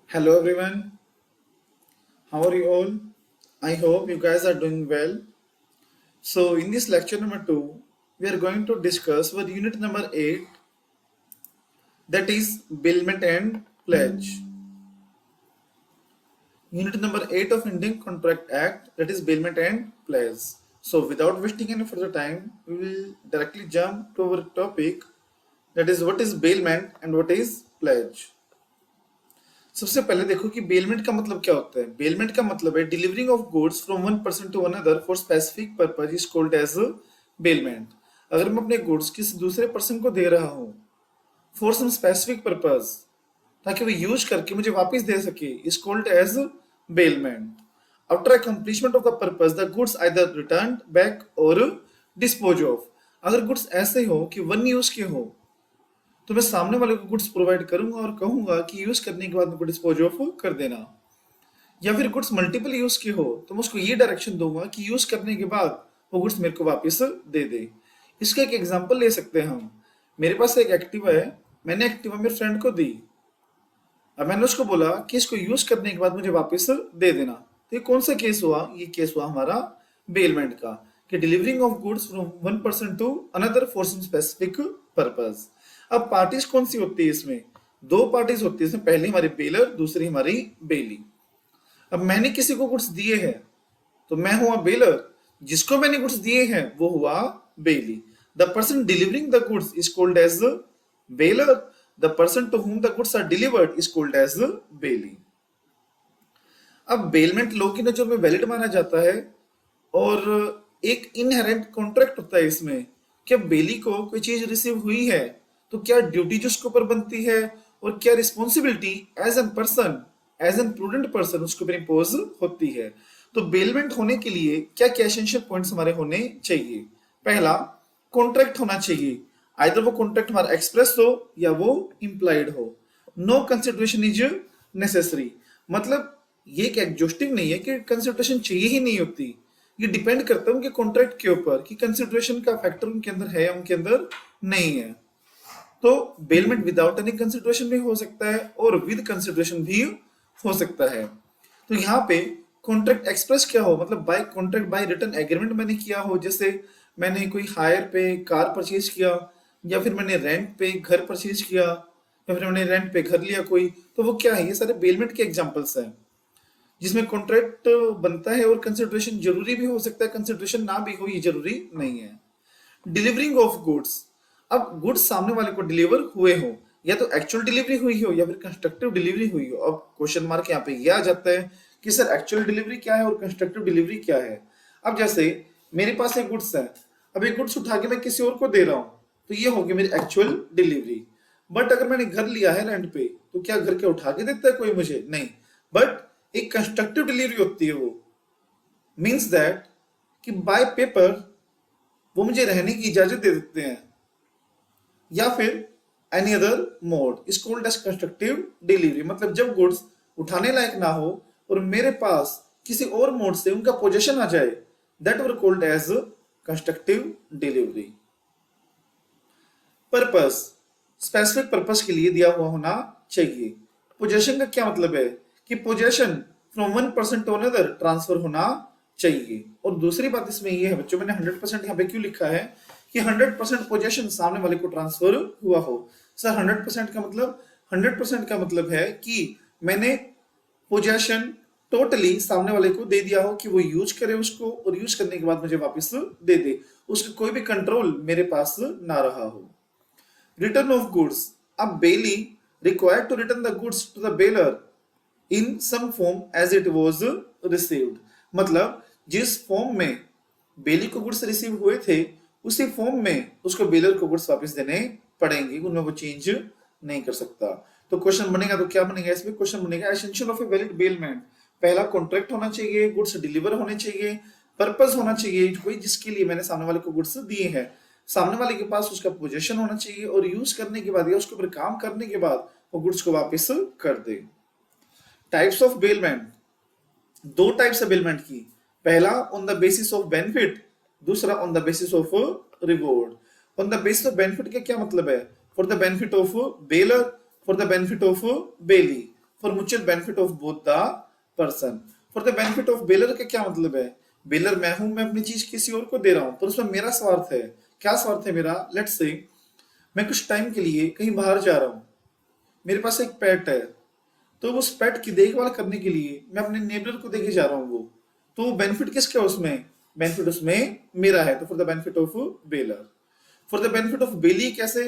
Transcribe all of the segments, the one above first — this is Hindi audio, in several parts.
Hello everyone, how are you all? I hope you guys are doing well. So, in this lecture number 2, we are going to discuss our unit number 8, that is bailment and pledge. Unit number 8 of Indian Contract Act, that is bailment and pledge. So, without wasting any further time, we will directly jump to our topic, that is what is bailment and what is pledge. सबसे पहले देखो कि बेलमेंट का मतलब क्या होता है। बेलमेंट का मतलब है delivering of goods from one person to another for specific purpose is called as bailment. अगर मैं अपने गुड्स किसी दूसरे पर्सन को दे रहा हूँ फॉर सम स्पेसिफिक पर्पज ताकि वो यूज करके मुझे वापस दे सके is called as bailment. After accomplishment of the purpose the goods either return back और डिस्पोज ऑफ। अगर गुड्स ऐसे हो कि वन यूज के हो तो मैं सामने वाले को गुड्स प्रोवाइड करूंगा और कहूंगा कि यूज करने के बाद मेरे को डिस्पोज ऑफ कर देना। या फिर गुड्स मल्टीपल यूज के हो तो मैं उसको ये डायरेक्शन दूंगा कि यूज करने के बाद वो गुड्स मेरे को वापस दे दे। इसका एक एग्जांपल ले सकते हैं हम। मेरे पास एक एक्टिवा है, मैंने एक्टिवा मेरे फ्रेंड को दी। अब मैंने उसको बोला कि इसको यूज करने के बाद मुझे वापस दे देना। तो ये कौन सा केस हुआ? ये केस हुआ हमारा बेलमेंट का, कि delivering of goods from one person to another for some specific purpose. अब पार्टीज कौन सी होती है इसमें? दो पार्टीज होती है इसमें, पहली हमारी बेलर, दूसरी हमारी बेली। अब मैंने किसी को गुड्स दिए हैं तो मैं हुआ बेलर, जिसको मैंने गुड्स दिए हैं वो हुआ bailee. The person delivering the goods is called as bailor, the person to whom the goods are delivered is called as bailee. अब बेलमेंट लॉ की नजर में वैलिड माना जाता है और एक इनहेरेंट कॉन्ट्रैक्ट होता है इसमें कि अब बेली को कोई चीज रिसीव हुई है तो क्या ड्यूटी जो उसके ऊपर बनती है और क्या responsibility as an person, as an prudent person उसके ऊपर इम्पोज होती है। तो बेलमेंट होने के लिए क्या क्या एसेंशियल पॉइंट्स हमारे होने चाहिए? पहला, कॉन्ट्रैक्ट होना चाहिए। आइदर वो कॉन्ट्रैक्ट हमारा एक्सप्रेस हो या वो इम्प्लाइड हो। नो कंसिडरेशन इज नेसेसरी, मतलब ये एक एग्जॉस्टिव नहीं है कि कंसिडरेशन चाहिए ही नहीं होती। ये डिपेंड करता है उनके कॉन्ट्रैक्ट के ऊपर कि कंसिडरेशन का फैक्टर उनके अंदर है या उनके अंदर नहीं है। तो बेलमेंट विदाउट एनी कंसिडरेशन भी हो सकता है और विद कंसिडरेशन भी हो सकता है। तो यहाँ पे कॉन्ट्रैक्ट एक्सप्रेस क्या हो, मतलब by contract by written agreement मैंने किया हो। जैसे मैंने कोई हायर पे कार परचेज किया, या फिर मैंने रेंट पे घर परचेज किया, या फिर मैंने रेंट पे घर लिया कोई, तो वो क्या है? ये सारे बेलमेंट के एग्जांपल्स हैं जिसमें कॉन्ट्रैक्ट बनता है और कंसिडरेशन जरूरी भी हो सकता है, कंसिडरेशन ना भी हो ये जरूरी नहीं है। डिलीवरिंग ऑफ गुड्स, अब गुड्स सामने वाले को डिलीवर हुए हो, या तो एक्चुअल डिलीवरी हुई हो या फिर कंस्ट्रक्टिव डिलीवरी हुई हो। अब क्वेश्चन मार्क यहाँ पे ये आ जाता है कि सर एक्चुअल डिलीवरी क्या है और कंस्ट्रक्टिव डिलीवरी क्या है। अब जैसे मेरे पास एक गुड्स है, अब एक गुड्स उठा के मैं किसी और को दे रहा हूँ तो ये होगी मेरी एक्चुअल डिलीवरी। बट अगर मैंने घर लिया है रेंट पे तो क्या घर के उठा के देता है कोई मुझे? नहीं। बट एक कंस्ट्रक्टिव डिलीवरी होती है, वो मीन्स दैट कि बाय पेपर वो मुझे रहने की इजाजत दे देते हैं, या फिर any other mode is called as constructive delivery. मतलब जब गुड्स उठाने लायक ना हो और मेरे पास किसी और मोड से उनका पोजेशन आ जाए, that were called as constructive delivery. Purpose, specific purpose के लिए दिया हुआ होना चाहिए। पोजेशन का क्या मतलब है? कि possession from one person to another transfer होना चाहिए। और दूसरी बात इसमें ये है बच्चों, मैंने 100% यहाँ पे क्यों लिखा है कि 100% पोजेशन सामने वाले को ट्रांसफर हुआ हो। सर 100% का मतलब, 100% का मतलब है कि मैंने पोजेशन टोटली सामने वाले को दे दिया हो कि वो यूज करे उसको, और यूज करने के बाद मुझे वापस दे दे, उसका कोई भी कंट्रोल मेरे पास ना रहा हो। रिटर्न ऑफ गुड्स, अब bailee required to return the goods to the bailor in some form as it was received, मतलब जिस फॉर्म में बेली को गुड्स रिसीव हुए थे उसी फॉर्म में उसको बेलर को गुड्स वापस देने पड़ेंगे, उनमें वो चेंज नहीं कर सकता। तो क्वेश्चन बनेगा तो क्या बनेगा इसमें? क्वेश्चन बनेगा essential of a valid bailment. पहला, कॉन्ट्रैक्ट होना चाहिए, गुड्स डिलीवर होने चाहिए, पर्पस होना चाहिए कोई जिसके लिए मैंने सामने वाले को गुड्स दिए हैं, सामने वाले के पास उसका पोजीशन होना चाहिए, और यूज करने के बाद या उसके ऊपर काम करने के बाद वो गुड्स को वापस कर दे। टाइप्स ऑफ बेलमेंट, दो टाइप्स है बेलमेंट की। पहला on the basis of benefit, दूसरा on the basis of reward. On the basis of benefit का क्या मतलब है? For the benefit of bailor, for the benefit of bailee, for mutual benefit of both the person. For the benefit of bailor का क्या मतलब है? बेलर मैं हूं, मैं अपनी चीज किसी और को दे रहा हूं, पर उसमें मेरा स्वार्थ है। क्या स्वार्थ है मेरा? लेट्स से मैं कुछ टाइम के लिए कहीं बाहर जा रहा हूं, मेरे पास एक पेट है, तो उस पेट की देखभाल करने के लिए मैं अपने नेबर को देके जा रहा हूँ वो, तो बेनिफिट किसका है उसमें? बेनिफिट उसमें मेरा है, तो for the benefit of bailor. For the benefit of बेली कैसे?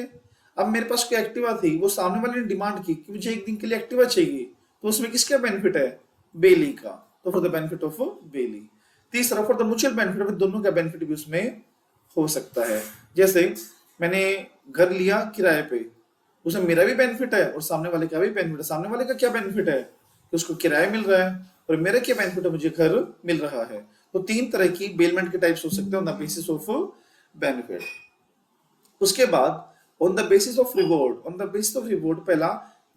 अब मेरे पास कोई एक्टिवा थी, वो सामने वाले ने डिमांड की कि मुझे एक दिन के लिए एक्टिवा चाहिए, तो उसमें किसका बेनिफिट है? बेली का, तो फॉर द बेनिफिट ऑफ बेली। तीसरा, फॉर द म्यूचुअल बेनिफिट, दोनों का बेनिफिट भी उसमें हो सकता है। जैसे मैंने घर लिया किराए पे, उसमें मेरा भी बेनिफिट है और सामने वाले का भी बेनिफिट है। सामने वाले का क्या बेनिफिट है कि उसको किराया मिल रहा है, और मेरा क्या बेनिफिट है, मुझे घर मिल रहा है। तो तीन तरह की बेलमेंट के टाइप्स हो सकते हैं on the basis of benefit. उसके बाद on the basis of reward. On the basis of reward, पहला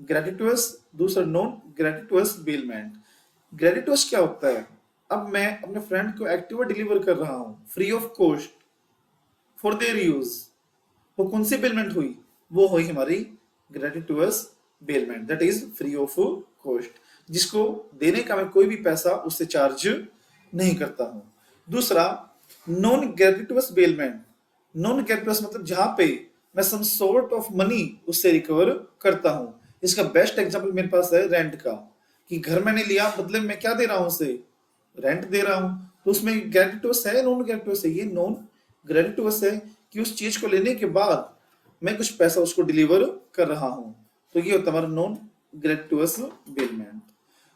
ग्रेटिटुअस, दूसरा नॉन ग्रेटिटुअस बेलमेंट। ग्रेटिटुअस क्या होता है? अब मैं अपने फ्रेंड को एक्टिवा डिलीवर कर रहा हूं free of cost for their use. वो कौन सी बेलमेंट हुई? वो हुई हमारी gratuitous bailment, that is free of cost, जिसको देने का मैं कोई भी पैसा उससे चार्ज नहीं करता हूं। दूसरा, नॉन ग्रेटिटुअस बेलमेंट। नॉन ग्रेटिटुअस मतलब जहां पे मैं सम सॉर्ट ऑफ मनी उससे रिकवर करता हूं। इसका बेस्ट एग्जांपल मेरे पास है रेंट का, कि घर मैंने लिया, बदले में क्या दे रहा हूं उसे? रेंट दे रहा हूं। तो उसमें ग्रेटिटुअस है, नॉन ग्रेटिटुअस है? ये नॉन ग्रेटिटुअस है कि उस चीज को लेने के बाद मैं कुछ पैसा उसको डिलीवर कर रहा हूं, तो ये होता है हमारा नॉन ग्रेटिटुअस बेलमेंट।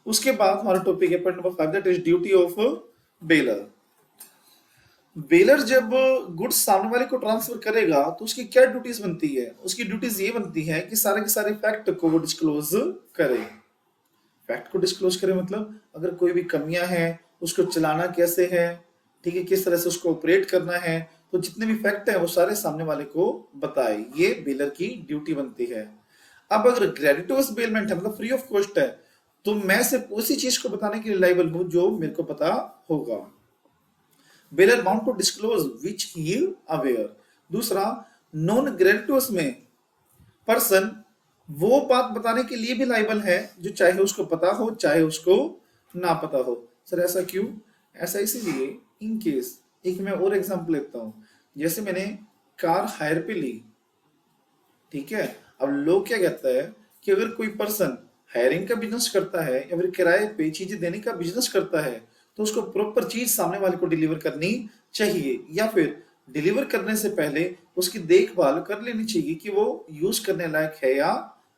उसके बाद हमारा टॉपिक है point number 5, that is duty of baler. Baler जब गुड्स सामने वाले को ट्रांसफर करेगा तो उसकी क्या ड्यूटीज बनती है? उसकी ड्यूटीज ये बनती है कि सारे के सारे फैक्ट को वो डिस्क्लोज करे। फैक्ट को डिस्क्लोज करे मतलब अगर कोई भी कमियां हैं, उसको चलाना कैसे है, ठीक है, किस तरह से उसको ऑपरेट करना है, तो जितने भी फैक्ट है वो सारे सामने वाले को बताए। ये बेलर की ड्यूटी बनती है। अब अगर ग्रेटिटुअस बेलमेंट है, मतलब फ्री ऑफ कॉस्ट है, तो मैं सिर्फ उसी चीज को बताने के लिए लाइबल हूं जो मेरे को पता होगा। Bailor bound to disclose which he aware. दूसरा, नॉन ग्रेटिटुअस में पर्सन वो बात बताने के लिए भी लाइबल है जो चाहे उसको पता हो चाहे उसको ना पता हो। सर ऐसा क्यों? ऐसा इसीलिए, इन केस, एक मैं और एग्जांपल लेता हूं। जैसे मैंने कार हायर पे ली, ठीक है। अब लोग क्या कहता है कि अगर कोई पर्सन हायरिंग का बिजनेस करता है या फिर किराए पे चीजें देने का बिजनेस करता है, तो उसको प्रॉपर चीज सामने वाले को डिलीवर करनी चाहिए, या फिर डिलीवर करने से पहले उसकी देखभाल कर लेनी चाहिए कि वो यूज करने लायक है या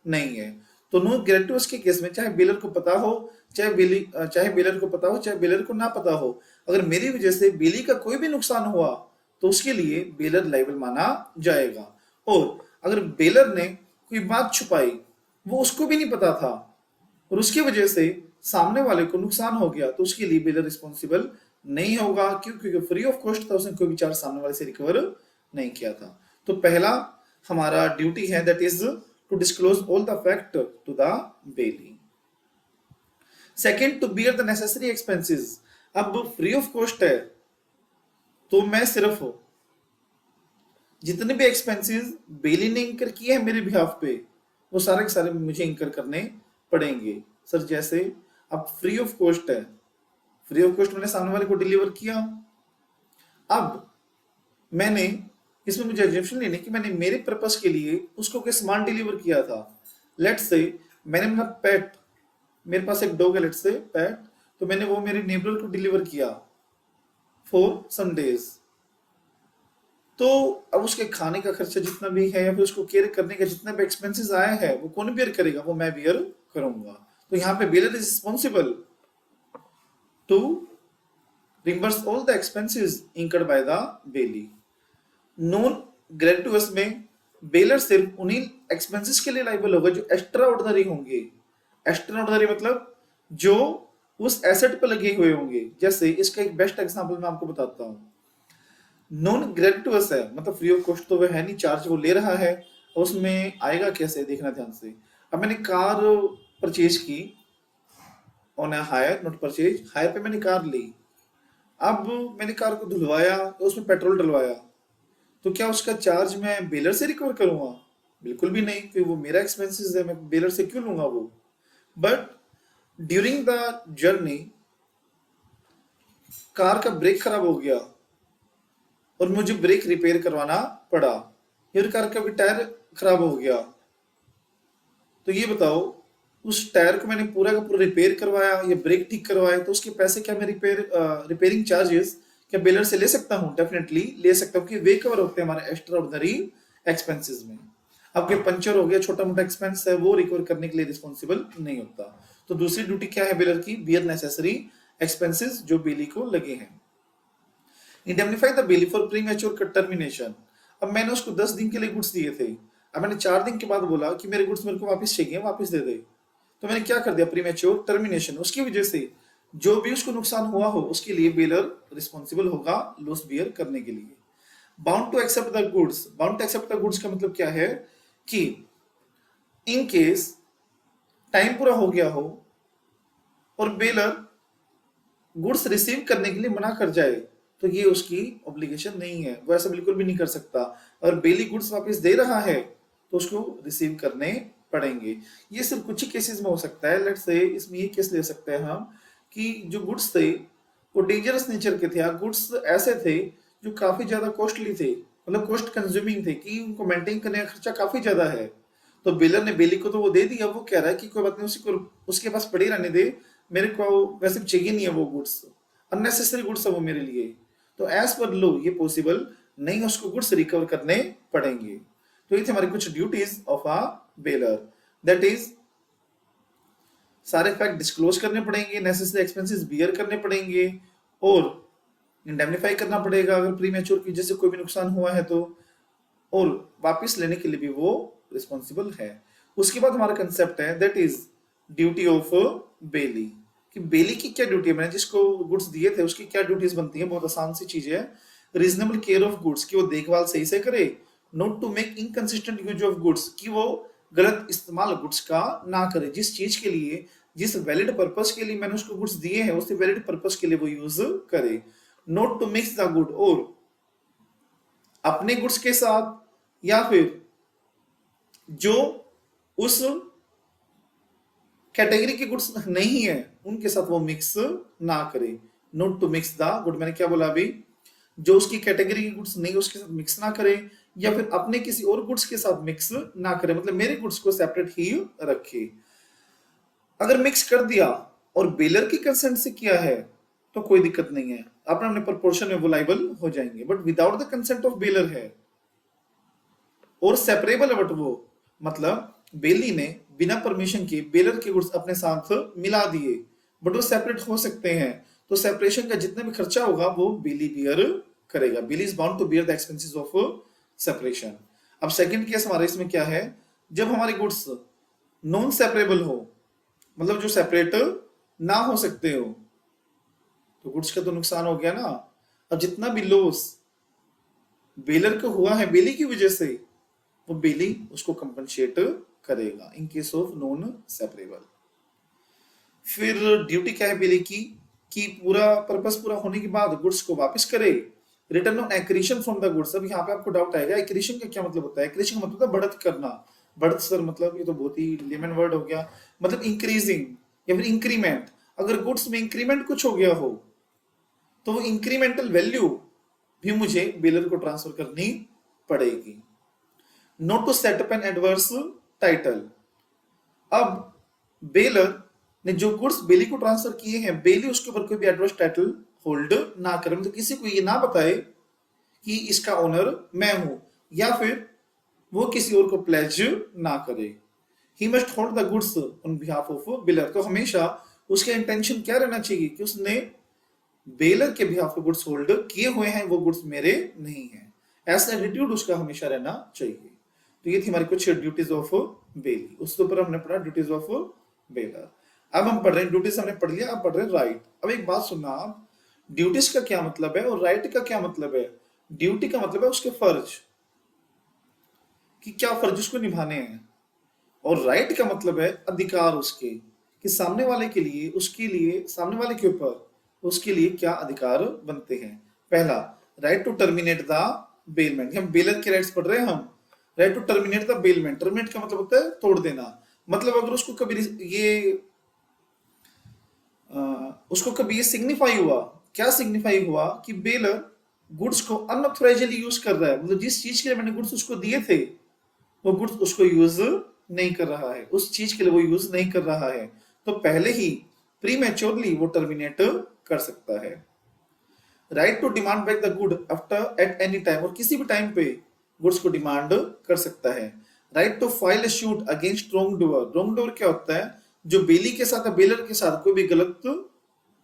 नहीं है। तो नो ग्रेटिटुअस के केस में चाहे बेलर को पता हो, चाहे बेलर को पता हो, चाहे बेलर को ना पता हो, अगर मेरी वजह से बेली का कोई भी नुकसान हुआ तो उसके लिए बेलर लाइबल माना जाएगा। और अगर बेलर ने कोई बात छुपाई, वो उसको भी नहीं पता था, और उसकी वजह से सामने वाले को नुकसान हो गया, तो उसके लिए बेलर रिस्पॉन्सिबल नहीं होगा। क्यों? क्योंकि फ्री ऑफ कॉस्ट था, उसने कोई भी चार्ज सामने वाले से रिकवर नहीं किया था। तो पहला हमारा ड्यूटी है that is to disclose all the fact to the bailee. Second, to bear the necessary expenses. अब फ्री ऑफ कॉस्ट है तो मैं सिर्फ जितने भी एक्सपेंसेस बेली ने इंकर किए हैं मेरे बिहाफ पे, वो सारे के सारे मुझे इंकर करने पड़ेंगे। सर जैसे अब फ्री ऑफ कॉस्ट है, फ्री ऑफ कॉस्ट मैंने सामने वाले को डिलीवर किया। अब मैंने इसमें मुझे एग्जेप्शन लेने की, मैंने मेरे पर्पस के लिए उसको कोई सामान डिलीवर किया था। लेट्स से मैंने अपना पेट, मेरे पास एक डॉग है, लेट्स से पेट, तो मैंने वो मेरे नेबर को डिलीवर किया फॉर सम डेज। तो अब उसके खाने का खर्चा जितना भी है या फिर उसको केयर करने का जितना भी एक्सपेंसेस आया है, वो कौन बियर करेगा? वो मैं बियर करूंगा। तो यहाँ पे bailor is responsible to reimburse all the expenses incurred by the bailee. Non gratuitous में बेलर सिर्फ उन्हीं एक्सपेंसेस के लिए लाइबल होगा जो एक्स्ट्रा ऑर्डिनरी होंगे। एक्स्ट्रा ऑर्डिनरी मतलब जो उस एसेट पर लगे हुए होंगे। जैसे इसका एक बेस्ट एग्जांपल मैं आपको बताता हूँ। नॉन ग्रेटिटुअस है मतलब फ्री ऑफ कॉस्ट तो वह है नहीं, चार्ज वो ले रहा है, और उसमें आएगा कैसे, देखना ध्यान से। अब मैंने कार परचेज की on hire, not purchase, hire पे मैंने कार ली। अब मैंने कार को धुलवाया तो उसमें पेट्रोल डलवाया, तो क्या उसका चार्ज मैं बेलर से रिकवर करूंगा? बिल्कुल भी नहीं, क्योंकि वो मेरा एक्सपेंसेस है, मैं बेलर से क्यों लूंगा वो? But during the journey car का ब्रेक खराब हो गया और मुझे ब्रेक रिपेयर करवाना पड़ा, या कार का भी टायर खराब हो गया। तो ये बताओ, उस टायर को मैंने पूरा का पूरा रिपेयर करवाया या ब्रेक ठीक करवाया, तो उसके पैसे क्या मैं रिपेयरिंग चार्जेस क्या बेलर से ले सकता हूँ? डेफिनेटली ले सकता हूँ, क्योंकि वे कवर होते हैं हमारे एक्स्ट्रा ऑर्डिनरी एक्सपेंसेस में। अब कोई पंचर हो गया, छोटा मोटा एक्सपेंस है, वो रिकवर करने के लिए रिस्पॉन्सिबल नहीं होता। तो दूसरी ड्यूटी क्या है बेलर की? बियर नेसेसरी एक्सपेंसेस जो बेली को लगे हैं। इंडेमनिफाई the belly for premature termination. अब मैंने उसको 10 दिन के लिए गुड्स दिए थे, अब मैंने 4 दिन के बाद बोला कि मेरे गुड्स मेरे को वापस चाहिए, वापस दे दे। तो मैंने क्या कर दिया? Premature termination. उसकी वजह से जो भी उसको नुकसान हुआ हो उसके लिए बेलर रिस्पॉन्सिबल होगा लॉस बियर करने के लिए। Bound to accept the goods. Bound to accept the goods का मतलब क्या है कि इन केस टाइम पूरा हो गया हो और बेलर गुड्स रिसीव करने के लिए मना कर जाए, तो ये उसकी ऑब्लिगेशन नहीं है, वो ऐसा बिल्कुल भी नहीं कर सकता। और बेली गुड्स वापस दे रहा है तो उसको रिसीव करने पड़ेंगे। ये सिर्फ कुछ ही केसेस में हो सकता है। लेट्स से इसमें ये केस ले सकते हैं हम कि जो गुड्स थे वो डेंजरस नेचर के थे, गुड्स ऐसे थे जो काफी ज्यादा कॉस्टली थे, मतलब कॉस्ट कंज्यूमिंग थे, कि उनको मेंटेन करने का खर्चा काफी ज्यादा है। तो बेलर ने बेली को तो वो दे दिया, वो कह रहा है कि कोई बात नहीं, उसी को उसके पास पड़े रहने दे, मेरे को वैसे भी चाहिए नहीं है वो गुड्स, अननेसेसरी गुड्स है वो मेरे लिए। तो एज पर लो ये पॉसिबल नहीं, उसको गुड्स रिकवर करने पड़ेंगे। तो ये थे हमारी कुछ duties of a baler. That is सारे फैक्ट डिस्क्लोज करने पड़ेंगे, नेसेसरी एक्सपेंसेस बियर करने पड़ेंगे, और इंडेमनिफाई करना पड़ेगा अगर प्रीमेच्योर की वजह से कोई भी नुकसान हुआ है तो, और वापस लेने के लिए भी वो रिस्पॉन्सिबल है। उसके बाद हमारा कंसेप्ट है that is duty of belly, कि बेली की क्या ड्यूटी है। मैंने जिसको गुड्स दिए थे उसकी क्या ड्यूटीज बनती है? बहुत आसान सी चीज है। रीजनेबल केयर ऑफ गुड्स, कि वो देखभाल सही से करे। Not to make inconsistent use of goods, कि वो गलत इस्तेमाल गुड्स का ना करे। जिस चीज के लिए, जिस वैलिड पर्पस के लिए मैंने उसको गुड्स दिए हैं उसी वैलिड पर्पस के लिए वो यूज करे। Not to mix the good, और अपने गुड्स के साथ या फिर जो उस कैटेगरी के गुड्स नहीं है उनके साथ वो मिक्स ना करे। Not to mix the good, मैंने क्या बोला अभी? जो उसकी कैटेगरी के गुड्स नहीं उसके साथ मिक्स ना करे, या फिर अपने किसी और गुड्स के साथ मिक्स ना करे, मतलब मेरे गुड्स को सेपरेट ही रखे। अगर मिक्स कर दिया और बेलर की कंसेंट से किया है तो कोई दिक्कत नहीं है, अपने अपने प्रोपोर्शन में वो लाइबल हो जाएंगे। But without the consent of baler है और सेपरेबल है, बट वो मतलब बेली ने बिना परमिशन के बेलर के गुड्स अपने साथ मिला दिए, बट वो सेपरेट हो सकते हैं। तो सेपरेशन का जितना भी खर्चा होगा वो बेली बियर करेगा। Bailee is bound to bear the expenses of separation. अब सेकंड केस हमारे इसमें क्या है? जब हमारे गुड्स नॉन सेपरेबल हो, मतलब जो सेपरेट ना हो सकते हो, तो गुड्स का तो नुकसान हो गया ना। अब जितना भी लॉस बेलर को हुआ है बेली की वजह से, वो बेली उसको कंपनसेट करेगा इन केस ऑफ नॉन सेपरेबल। फिर ड्यूटी क्या है बेली की? कि पूरा पर्पस पूरा होने के बाद गुड्स को वापस करे। Return on accretion from the goods. अब यहाँ पे आपको डाउट आएगा, एक्रीशन का क्या मतलब होता है? एक्रीशन का मतलब बढ़त करना। बढ़त सर मतलब ये तो बहुत ही लेमन वर्ड हो गया, मतलब इंक्रीजिंग या फिर इंक्रीमेंट। अगर गुड्स में इंक्रीमेंट कुछ हो गया हो तो वो इंक्रीमेंटल वैल्यू भी मुझे बेलर को ट्रांसफर करनी पड़ेगी। Not to set up an adverse title. अब बेलर ने जो गुड्स बेली को ट्रांसफर किए हैं, बेली उसके ऊपर कोई भी एडवर्स टाइटल होल्ड ना करे, मतलब किसी को ये ना बताए कि इसका ओनर मैं हूं, या फिर वो किसी और को प्लेज ना करे। He must hold the goods on behalf of baler. तो हमेशा उसके इंटेंशन क्या रहना चाहिए कि उसने बेलर के बिहाफ पे गुड्स होल्ड किए हुए हैं, वो गुड्स मेरे नहीं है, ऐसा एटीट्यूड उसका हमेशा रहना चाहिए। तो ये थी हमारी कुछ ड्यूटीज ऑफ बेली। उसके ऊपर हमने पढ़ा ड्यूटीज ऑफ बेलर। अब हम पढ़ रहे हैं, ड्यूटीज हमने पढ़ लिया, अब पढ़ रहे हैं राइट। अब एक बात सुनना आप, ड्यूटीज का क्या मतलब है और राइट का क्या मतलब है? ड्यूटी का मतलब है उसके फर्ज, कि क्या फर्ज उसको निभाने हैं, और राइट का मतलब है अधिकार उसके, कि सामने वाले के लिए, उसके लिए, सामने वाले के ऊपर उसके लिए क्या अधिकार बनते हैं। पहला, right to terminate the bailment. हम बेलर के राइट्स पढ़ रहे हैं हम। Right to terminate the bailment. Terminate का मतलब होता है तोड़ देना। मतलब अगर उसको कभी ये सिग्निफाई हुआ, क्या सिग्निफाई हुआ कि बेलर गुड्स को अनऑथराइजली यूज कर रहा है, मतलब जिस चीज के लिए मैंने गुड्स उसको दिए थे वो गुड्स उसको यूज नहीं कर रहा है, उस चीज के लिए वो यूज नहीं कर रहा है, तो पहले ही प्रीमेच्योरली वो टर्मिनेट कर सकता है। Right to demand back the good after at any time, और किसी भी टाइम पे गुड्स को डिमांड कर सकता है। Right to file a suit against wrong doer, wrong doer क्या होता है, जो बेली के साथ बेलर के साथ कोई भी गलत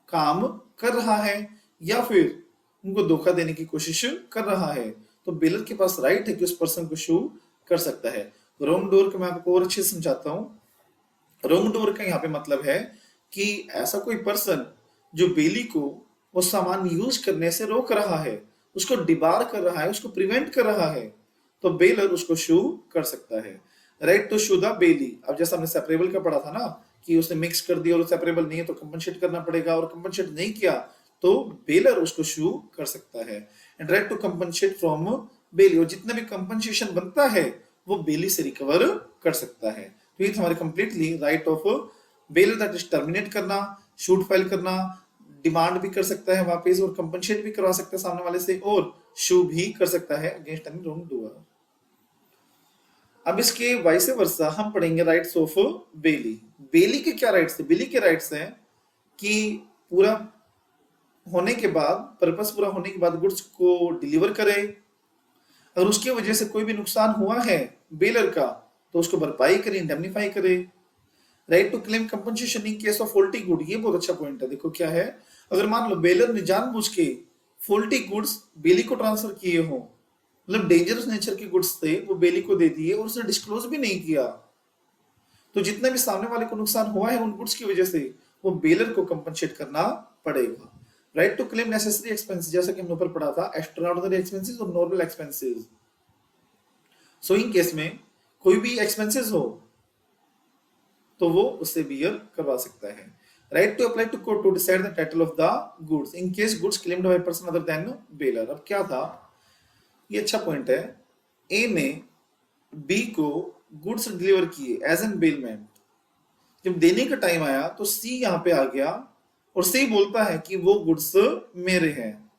काम कर रहा है या फिर उनको धोखा देने की कोशिश कर रहा है, तो बेलर के पास राइट है कि उस पर्सन को शू कर सकता है। रॉन्ग डोर को मैं आपको और अच्छे से समझाता हूं। रॉन्ग डोर का यहाँ पे मतलब है कि ऐसा कोई पर्सन जो बेली को वो सामान यूज करने से रोक रहा है, उसको डिबार कर रहा है, उसको प्रिवेंट कर रहा है, तो बेलर उसको शू कर सकता है। Right to sue the bailee, अब जैसा हमने सेपरेबल का पढ़ा था ना कि उसने मिक्स कर दिया और सेपरेबल नहीं है तो कंपनसेट करना पड़ेगा, और कंपनसेट नहीं किया तो बेलर उसको शू कर सकता है। And right to compensate from bailee, और जितना भी कंपनसेशन बनता है वो बेली से रिकवर कर सकता है। तो ये हमारे completely right of baler, that is terminate करना, शूट फाइल करना, डिमांड भी कर सकता है वापस, और कंपनसेट भी करवा सकता है सामने वाले से, और शू भी कर सकता है अगेंस्ट एनी रॉन्ग डूअर। अब इसके वाइस वर्सा हम पढ़ेंगे राइट्स ऑफ बेली। बेली के क्या राइट्स है? बेली के राइट्स हैं कि पूरा होने के बाद, पर्पस पूरा होने के बाद गुड्स को डिलीवर करे, अगर उसकी वजह से कोई भी नुकसान हुआ है बेलर का तो उसको भरपाई करे, इंडेमनीफाई करे। Right to claim compensation in case of faulty good, ये बहुत अच्छा पॉइंट है। देखो क्या है, अगर मान लो बेलर ने जानबूझ के फॉल्टी गुड्स बेली को ट्रांसफर किए हो, मतलब डेंजरस नेचर के गुड्स थे वो बेली को दे दिए और उसने डिस्क्लोज भी नहीं किया, तो जितना भी सामने वाले को नुकसान हुआ है उन गुड्स की वजह से वो बेलर को कंपनसेट करना पड़ेगा। Right to claim necessary expenses, जैसा कि हमने ऊपर पढ़ा था, एक्स्ट्राऑर्डिनरी एक्सपेंसेस और normal expenses. So in case में कोई भी एक्सपेंसेस हो तो वो उससे बियर करवा सकता है। Right to apply to court to decide the title of the goods in case goods claimed by person other than bailor. अब क्या था, ये अच्छा पॉइंट है। ए ने बी को गुड्स डिलीवर किए एज एन बेलमेंट, जब देने का टाइम आया तो सी यहां पे आ गया और सी बोलता है कि वो गुड्स मेरे हैं।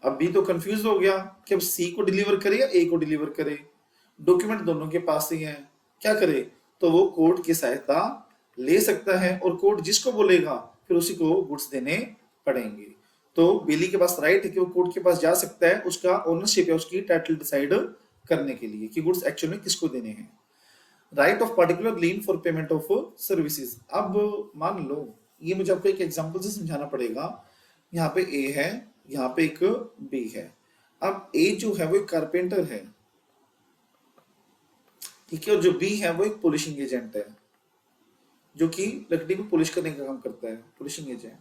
अब बी तो कंफ्यूज हो गया कि अब सी को डिलीवर करे या ए को डिलीवर करे, डॉक्यूमेंट दोनों के पास ही है, क्या करे, तो वो कोर्ट की सहायता ले सकता है और कोर्ट जिसको बोलेगा फिर उसी को गुड्स देने पड़ेंगे। तो बेली के पास राइट है कि वो कोर्ट के पास जा सकता है, उसका ओनरशिप है, उसकी टाइटल डिसाइड करने के लिए कि गुड्स एक्चुअली में किसको देने हैं। Right of particular lean for payment of services, अब मान लो ये मुझे आपको एक एग्जांपल से समझाना पड़ेगा। यहाँ पे ए है, यहाँ पे एक बी है। अब ए जो है वो एक कारपेंटर है, ठीक है, और जो बी है वो एक पॉलिशिंग एजेंट है, जो कि लकड़ी को पॉलिश करने का काम करता है, पॉलिशिंग एजेंट।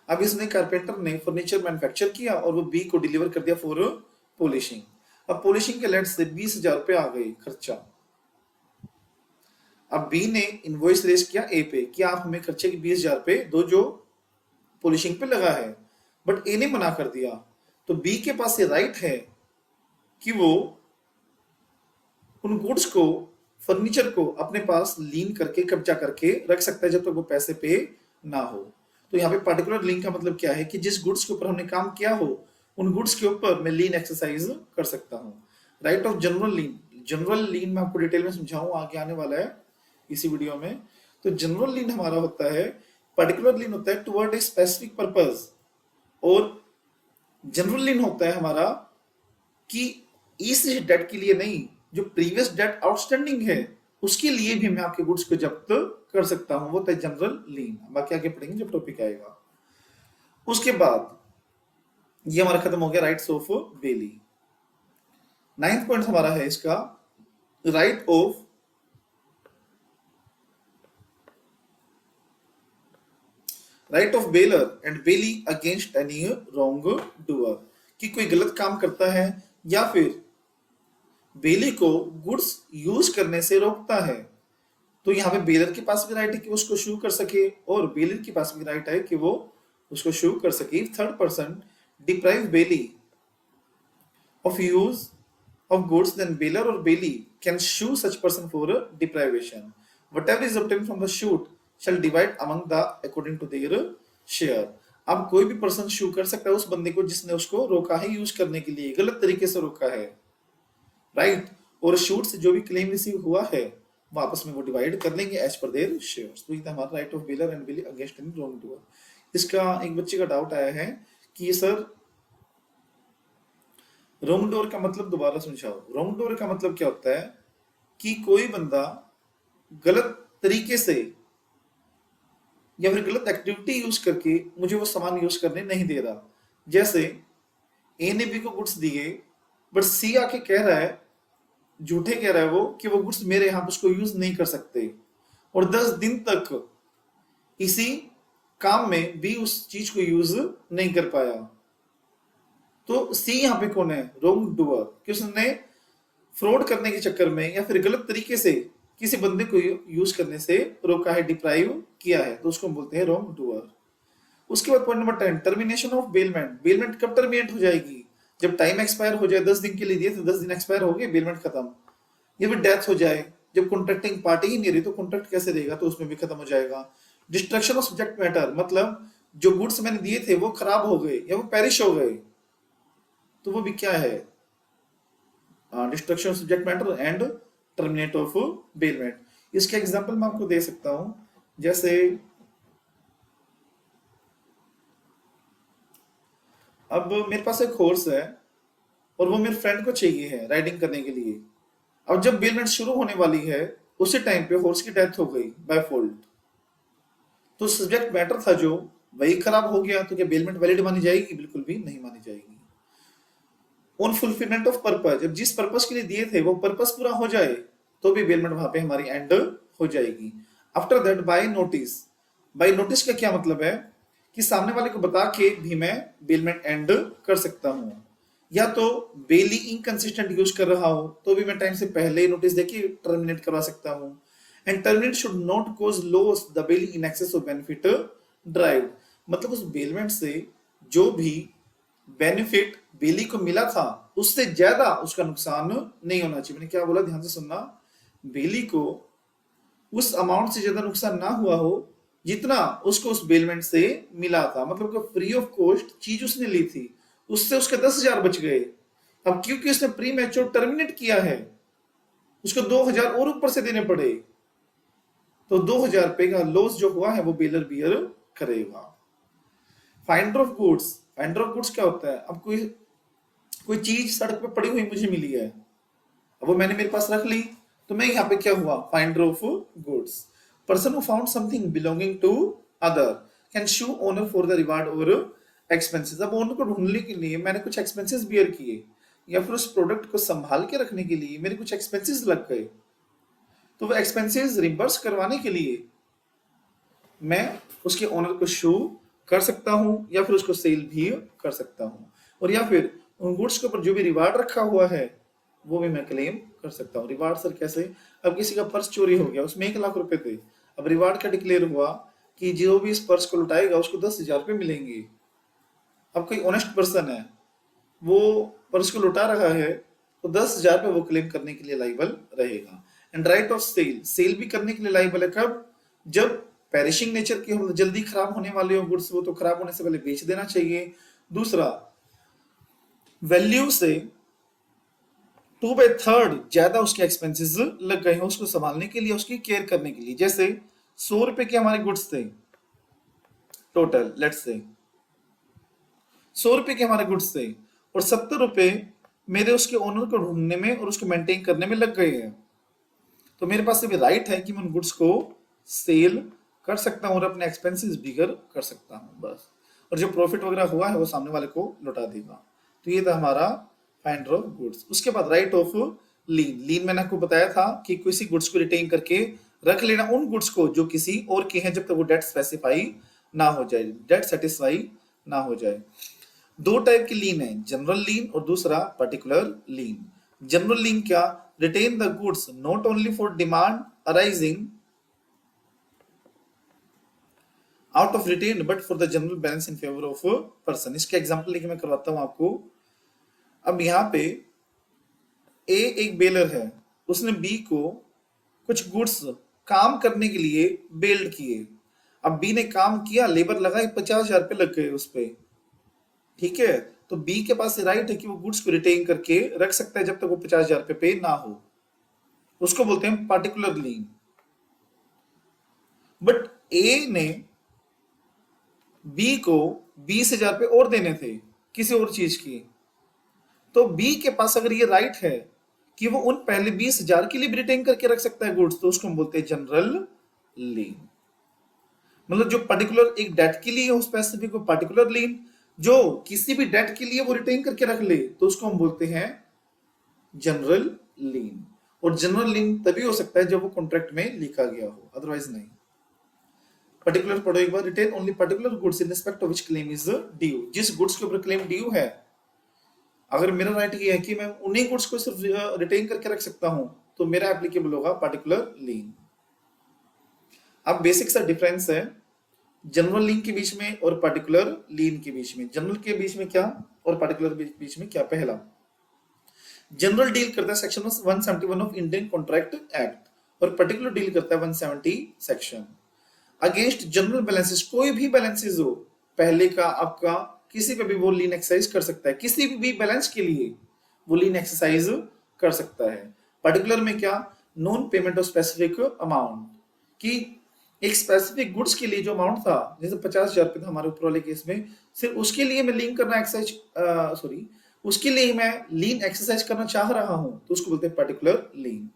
अब इसने कारपेंटर ने फर्नीचर मैन्युफैक्चर किया और वो बी को डिलीवर कर दिया फॉर पॉलिशिंग। अब पॉलिशिंग के लेट से 20,000 रुपये आ गए खर्चा। अब बी ने इनवॉइस रेज किया ए पे कि आप हमें खर्चे के 20,000 रुपये दो जो पॉलिशिंग पे लगा है, बट ए ने मना कर दिया। तो बी के पास ये राइट है कि वो उन गुड्स को, फर्नीचर को अपने पास लीन करके कब्जा करके रख सकता है जब तक वो पैसे पे ना हो। तो यहाँ पे पार्टिकुलर लीन का मतलब क्या है कि जिस गुड्स के ऊपर हमने काम किया हो उन गुड्स के ऊपर मैं लीन एक्सरसाइज कर सकता हूँ। Right of general lien, general lien मैं आपको डिटेल में समझाऊं, आगे आने वाला है इसी वीडियो में। तो जनरल लीन हमारा होता है, पर्टिकुलर लीन होता है टुवर्ड ए स्पेसिफिक पर्पस, और जनरल लीन होता है हमारा कि इस डेट के लिए नहीं, जो प्रीवियस डेट आउटस्टैंडिंग है उसके लिए भी मैं आपके गुड्स को जब्त कर सकता हूं, वो होता है जनरल लीन। बाकी आगे पढ़ेंगे जब टॉपिक आएगा। उसके बाद ये हमारा खत्म हो गया rights of belly. 9th point हमारा है इसका, right of bailor and bailee against any wrong doer, कि कोई गलत काम करता है या फिर बेली को गुड्स यूज करने से रोकता है, तो यहाँ पे बेलर के पास भी राइट है कि वो उसको शू कर सके और बेलर के पास भी राइट है कि वो उसको शू कर सके। Third person deprive bailee of goods, then baler or bailee can sue such person for deprivation. Whatever is obtained from the suit shall divide among the according to their share. अब कोई भी पर्सन शू कर सकता है उस बंदे को जिसने उसको रोका है यूज करने के लिए, गलत तरीके से रोका है, राइट। और शूट से जो भी क्लेम रिसीव हुआ है वो आपस में वो डिवाइड कर लेंगे एज पर देयर शेयर्स। तो ये था हमारा right of bailor and bailee against any wrong doer. इसका एक बच्चे का डाउट आया है कि सर रॉन्ग डूअर का मतलब दोबारा समझाओ। रॉन्ग डूअर का मतलब क्या होता है कि कोई बंदा गलत तरीके से या फिर गलत एक्टिविटी यूज करके मुझे वो सामान यूज करने नहीं दे रहा। जैसे ए ने बी को गुड्स दिए बट सी आके कह रहा है, झूठे कह रहा है वो कि वो गुड्स मेरे यहां पर उसको यूज नहीं कर सकते, और 10 दिन तक इसी काम में बी उस चीज को यूज नहीं कर पाया। तो सी यहां पे कौन है? रॉन्ग डूअर, कि उसने फ्रॉड करने के चक्कर में या फिर गलत तरीके से किसी बंदे को यूज करने से रोका है, डिप्राइव किया है, तो उसको हम बोलते हैं रॉन्ग डूअर। उसके बाद point number 10, termination of bailment. Bailment कब टर्मिनेट हो जाएगी? जब टाइम एक्सपायर हो जाए। 10 दिन के लिए दिए तो 10 दिन एक्सपायर हो गए, बेलमेंट खत्म। या फिर डेथ हो जाए, जब कॉन्ट्रैक्टिंग पार्टी ही नहीं रही तो कॉन्ट्रैक्ट कैसे रहेगा, तो उसमें भी खत्म हो जाएगा। डिस्ट्रक्शन ऑफ सब्जेक्ट मैटर, मतलब जो गुड्स मैंने दिए थे वो खराब हो गए या वो पेरिश हो गए, तो वो भी क्या है? Destruction of subject matter and terminate of bailment. इसका एग्जांपल मैं आपको दे सकता हूं, जैसे अब मेरे पास एक हॉर्स है और वो मेरे फ्रेंड को चाहिए है राइडिंग करने के लिए। अब जब बेलमेंट शुरू होने वाली है उसी टाइम पे हॉर्स की डेथ हो गई बाय फॉल्ट, तो सब्जेक्ट मैटर था जो वही खराब हो गया, तो क्या बेलमेंट वैलिड मानी जाएगी? बिल्कुल भी नहीं मानी जाएगी। ऑन फुलफिलमेंट ऑफ पर्पस, जब जिस पर्पस के लिए दिए थे वो पर्पस पूरा हो जाए तो भी बेलमेंट वहां पे हमारी एंड हो जाएगी। After that by notice. By notice का क्या मतलब है कि सामने वाले को बता के भी मैं बेलमेंट एंड कर सकता हूं, या तो बेली इनकंसिस्टेंट यूज कर रहा हूं तो भी मैं टाइम से पहले नोटिस देके टर्मिनेट करवा सकता हूं। And terminate should not cause loss the belly in excess of benefit drive, मतलब उस बेलमेंट से जो भी बेनिफिट बेली को मिला था उससे ज्यादा उसका नुकसान नहीं होना चाहिए। मैंने क्या बोला, ध्यान से सुनना। बेली को उस अमाउंट से ज्यादा नुकसान ना हुआ हो जितना उसको उस बेलमेंट से मिला था, मतलब कि फ्री ऑफ कॉस्ट चीज उसने ली थी, उससे उसके 10,000 बच गए। अब क्योंकि उसने प्री मैच्योर टर्मिनेट किया है उसको 2,000 और ऊपर से देने पड़े, तो 2,000 रुपए का लॉस जो हुआ है वो बेलर बियर करेगा। Finder of goods. Finder of goods क्या होता है? अब कोई चीज सड़क पे पड़ी हुई मुझे मिली है, अब वो मैंने मेरे पास रख ली, तो मैं यहाँ पे क्या हुआ? Finder of goods. Person who found something belonging to other can sue owner for the reward और एक्सपेंसेस। अब ओनर को ढूंढने के लिए मैंने कुछ एक्सपेंसेस बियर किए, या फिर उस प्रोडक्ट को संभाल के रखने के लिए मेरे कुछ एक्सपेंसेस लग गए, तो वो एक्सपेंसेस रिम्बर्स करवाने के लिए मैं उसके ओनर को शो कर सकता हूं, या फिर उसको सेल भी कर सकता हूं, और या फिर उन गुड्स के ऊपर जो भी रिवार्ड रखा हुआ है वो भी मैं क्लेम कर सकता हूँ। रिवार्ड सर कैसे? अब किसी का पर्स चोरी हो गया, उसमें 1,00,000 रुपए थे, अब रिवार्ड का डिक्लेयर हुआ कि जो भी इस पर्स को लुटाएगा उसको 10,000 रुपए मिलेंगे। अब कोई ऑनेस्ट पर्सन है वो पर्स को लुटा रहा है तो 10,000 रुपए वो क्लेम करने के लिए लाइबल रहेगा। And right of sale, sale भी करने के लिए लाइबल है कब? जब पेरिशिंग नेचर के हो, जल्दी खराब होने वाले हो गुड्स, वो तो खराब होने से पहले बेच देना चाहिए। दूसरा, वैल्यू से 2/3 ज्यादा उसके एक्सपेंसेस लग गए हैं उसको संभालने के लिए, उसकी केयर करने के लिए। जैसे 100 रुपए के हमारे गुड्स थे टोटल, लेट्स से 100 रुपए के हमारे गुड्स थे, और 70 रुपए मेरे उसके ओनर को ढूंढने में और उसको मेंटेन करने में लग गए हैं, तो मेरे पास भी राइट है कि मैं उन गुड्स को सेल कर सकता हूं और अपने एक्सपेंसेस बिगर कर सकता हूं बस, और जो प्रॉफिट वगैरह हुआ है वो सामने वाले को लौटा देगा। तो ये था हमारा फाइंडर ऑफ गुड्स। उसके बाद राइट ऑफ लीन। लीन मैंने आपको बताया था कि किसी गुड्स को रिटेन करके रख लेना उन गुड्स को जो किसी और के हैं जब तक वो डेट स्पेसिफाई ना हो जाए, डेट सेटिस्फाई ना हो जाए। दो टाइप की लीन है, जनरल लीन और दूसरा पर्टिकुलर लीन। जनरल लीन क्या? Retain the goods not only for demand arising out of retain but for the general balance in favour of person. इसका एग्जांपल लेके मैं करवाता हूं आपको। अब यहाँ पे ए एक बेलर है, उसने बी को कुछ गुड्स काम करने के लिए बेल्ड किए। अब बी ने काम किया, लेबर लगाई, 50,000 रुपये लग गए उस पे। ठीक है, तो बी के पास राइट है कि वो गुड्स को रिटेन करके रख सकता है जब तक वो 50,000 रुपये पे ना हो। उसको बोलते हैं पार्टिकुलर लीन। बट ए ने बी को 20,000 रुपये और देने थे किसी और चीज की, तो बी के पास अगर ये राइट है कि वो उन पहले 20,000 के लिए भी रिटेन करके रख सकता है गुड्स, तो उसको हम बोलते हैं जनरल लीन। मतलब जो पर्टिकुलर एक डेट के लिए हो स्पेसिफिक पर्टिकुलर लीन, जो किसी भी डेट के लिए वो रिटेन करके रख ले तो उसको हम बोलते हैं जनरल लीन। और जनरल लीन तभी हो सकता है जब वो कॉन्ट्रैक्ट में लिखा गया हो, अदरवाइज नहीं। पर्टिकुलर पढ़ो एक बार, retain only particular goods in respect of which claim is due. जिस गुड्स के ऊपर क्लेम ड्यू है, अगर मेरा राइट ये है कि मैं उन्हीं गुड्स को सिर्फ रिटेन करके रख सकता हूं, तो मेरा एप्लीकेबल होगा पार्टिकुलर लीन। अब बेसिक सा डिफरेंस है जनरल लीन के बीच में और पर्टिकुलर लीन के बीच में। जनरल के बीच में क्या और पर्टिकुलर बीच में क्या? पहला, जनरल डील करता है section 171 of Indian contract act और पर्टिकुलर डील करता है 170 सेक्शन। अगेंस्ट जनरल बैलेंसेस, कोई भी बैलेंसेस हो पहले का आपका, किसी पे भी वो लीन एक्सरसाइज कर सकता है, किसी भी बैलेंस के लिए वो लीन एक्सरसाइज कर सकता है। पर्टिकुलर में क्या? Non payment of specific amount, कि एक स्पेसिफिक गुड्स के लिए जो अमाउंट था, जैसे 50,000 रुपये था हमारे ऊपर वाले केस में, सिर्फ उसके लिए मैं लीन करना एक्सरसाइज उसके लिए मैं लीन एक्सरसाइज करना चाह रहा हूं, तो उसको बोलते हैं पर्टिकुलर लीन।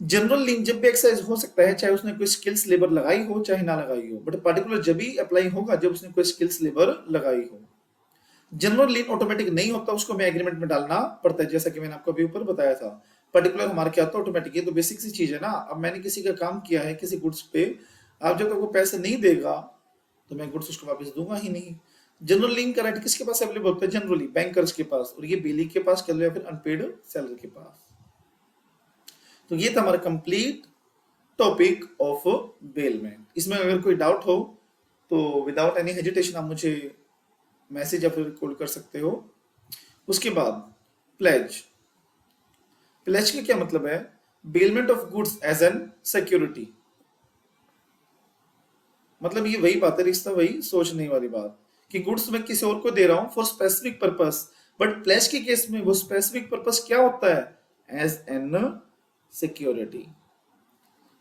जनरल लीन जब भी एक्सरसाइज हो सकता है, चाहे उसने कोई स्किल्स लेबर लगाई हो चाहे ना लगाई हो, बट पर्टिकुलर जब भी अप्लाई होगा जब उसने कोई स्किल्स लेबर लगाई हो। जनरल लीन ऑटोमेटिक नहीं होता, उसको मैं एग्रीमेंट में डालना पड़ता है, जैसा कि मैंने आपको अभी ऊपर बताया था। पर्टिकुलर हमारा क्या होता है? ऑटोमेटिक। ये तो बेसिक सी चीज है ना। अब मैंने किसी का काम किया है किसी गुड्स पे, आप जब तक वो पैसे नहीं देगा तो मैं गुड्स उसको वापस दूंगा ही नहीं। जनरल लीन का राइट किसके पास अवेलेबल होता है? जनरली बैंकर्स के पास, और ये बेली के पास या फिर अनपेड सेलर के पास। तो ये था हमारा कंप्लीट टॉपिक ऑफ बेलमेंट। इसमें अगर कोई डाउट हो तो विदाउट एनी हेजिटेशन आप मुझे मैसेज या फिर कॉल कर सकते हो। उसके बाद प्लेज। प्लेज का क्या मतलब है? Bailment of goods as an security. मतलब ये वही बात है, रिश्ता वही सोचने वाली बात कि गुड्स मैं किसी और को दे रहा हूं for specific purpose, but pledge के केस में वो स्पेसिफिक पर्पस क्या होता है? As an security.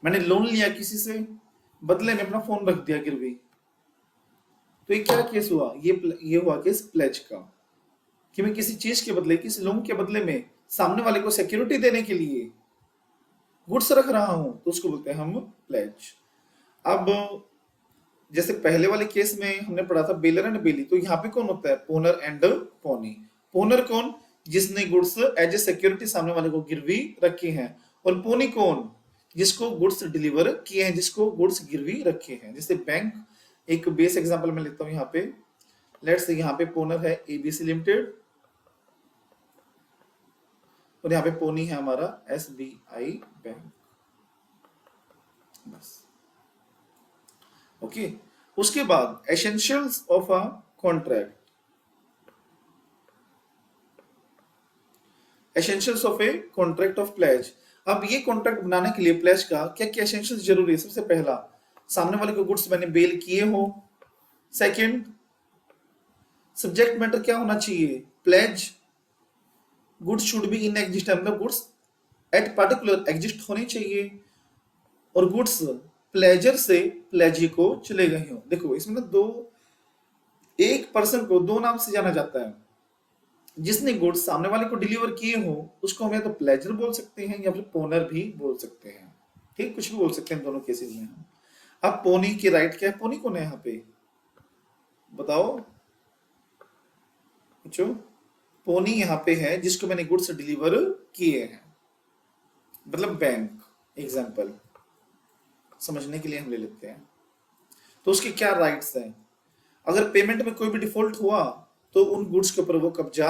मैंने लोन लिया किसी से, बदले में अपना फोन रख दिया गिरवी, तो ये क्या केस हुआ? ये हुआ केस प्लेज का, कि मैं किसी चीज के बदले, किसी लोन के बदले में सामने वाले को सिक्योरिटी देने के लिए गुड्स रख रहा हूं, तो उसको बोलते हैं हम प्लेज। अब जैसे पहले वाले केस में हमने पढ़ा था बेलर एंड बेली, तो यहाँ पे कौन होता है? पोनर एंड पोनी। पोनर कौन? जिसने गुड्स एज ए सिक्योरिटी सामने वाले को गिरवी रखी हैं। और पोनी कौन? जिसको गुड्स डिलीवर किए हैं, जिसको गुड्स गिरवी रखे हैं। जैसे बैंक, एक बेस एग्जांपल मैं लेता हूं यहाँ पे। लेट्स से यहाँ पे पोनर है एबीसी लिमिटेड और यहाँ पे पोनी है हमारा एसबीआई बैंक, बस। ओके, उसके बाद essentials of a contract. Essentials of a contract of pledge. अब ये कॉन्ट्रैक्ट बनाने के लिए प्लेज का क्या क्या एसेंशियल्स जरूरी है? सबसे पहला, सामने वाले को गुड्स मैंने बेल किए हो। सेकंड, सब्जेक्ट मैटर क्या होना चाहिए? Pledge. Goods should be in existence, मतलब गुड्स एट पर्टिकुलर एग्जिस्ट होने चाहिए, और गुड्स प्लेजर से प्लेजी को चले गए हो। देखो इसमें ना एक पर्सन को दो नाम से जाना जाता है। जिसने गुड्स सामने वाले को डिलीवर किए हो उसको हम या तो प्लेजर बोल सकते हैं या फिर पोनर भी बोल सकते हैं। ठीक, कुछ भी बोल सकते हैं दोनों केसेस में हम। अब पोनी की राइट क्या है? पोनी कौन है यहाँ पे? बताओ बच्चों। पोनी यहाँ पे है जिसको मैंने गुड्स डिलीवर किए हैं, मतलब बैंक। एग्जाम्पल समझने के लिए हम ले लेते हैं। तो उसके क्या राइट्स हैं? अगर पेमेंट में कोई भी डिफॉल्ट हुआ तो उन गुड्स के ऊपर वो कब्जा